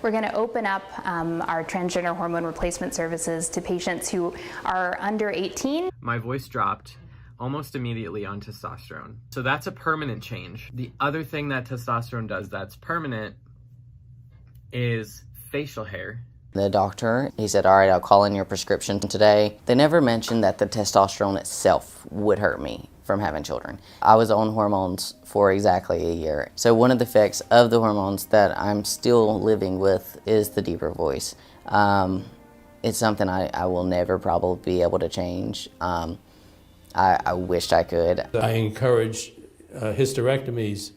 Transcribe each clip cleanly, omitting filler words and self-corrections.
We're going to open up our transgender hormone replacement services to patients who are under 18. My voice dropped almost immediately on testosterone. So that's a permanent change. The other thing that testosterone does that's permanent is facial hair. The doctor, he said, all right, I'll call in your prescription today. They never mentioned that the testosterone itself would hurt me from having children. I was on hormones for exactly a year. So one of the effects of the hormones that I'm still living with is the deeper voice. It's something I will never probably be able to change. I wished I could. I encourage hysterectomies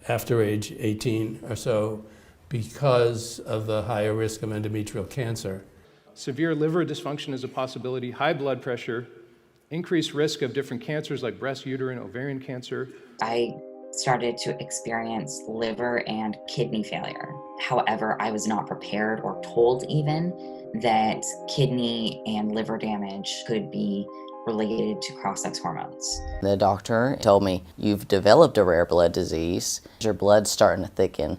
after age 18 or so because of the higher risk of endometrial cancer. Severe liver dysfunction is a possibility, high blood pressure, increased risk of different cancers like breast, uterine, ovarian cancer. I started to experience liver and kidney failure. However, I was not prepared or told even that kidney and liver damage could be related to cross-sex hormones. The doctor told me, you've developed a rare blood disease. Your blood's starting to thicken.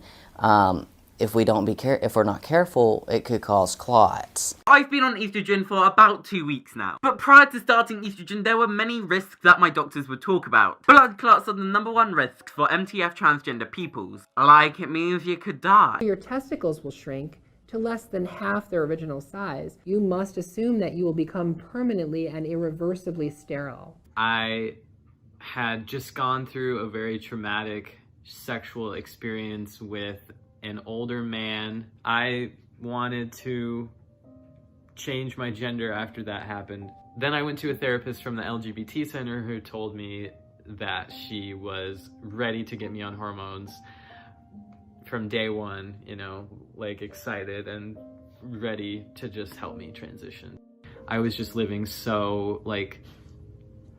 If we're not careful, it could cause clots. I've been on estrogen for about 2 weeks now. But prior to starting estrogen, there were many risks that my doctors would talk about. Blood clots are the #1 risk for MTF transgender peoples. Like, it means you could die. Your testicles will shrink to less than half their original size. You must assume that you will become permanently and irreversibly sterile. I had just gone through a very traumatic sexual experience with an older man. I wanted to change my gender after that happened. Then I went to a therapist from the LGBT center who told me that she was ready to get me on hormones from day one, you know, like excited and ready to just help me transition. I was just living so like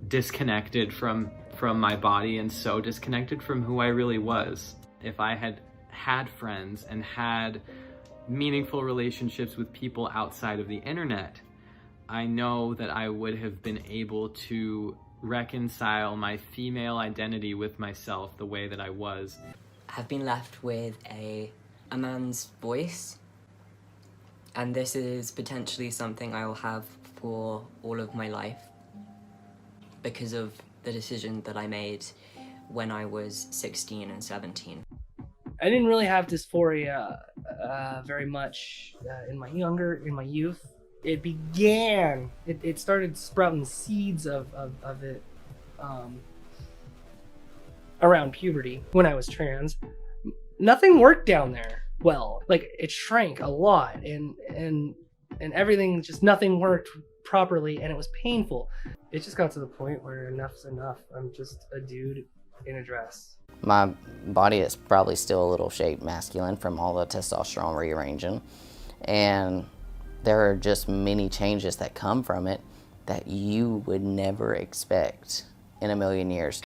disconnected from my body and so disconnected from who I really was. If I had friends and had meaningful relationships with people outside of the internet, I know that I would have been able to reconcile my female identity with myself the way that I was. I've been left with a man's voice, and this is potentially something I will have for all of my life because of the decision that I made when I was 16 and 17. I didn't really have dysphoria very much in my youth. It started sprouting seeds of it around puberty when I was trans. Nothing worked down there well. Like, it shrank a lot and everything, just nothing worked properly, and it was painful. It just got to the point where enough's enough. I'm just a dude in a dress. My body is probably still a little shaped masculine from all the testosterone rearranging, and there are just many changes that come from it that you would never expect in a million years.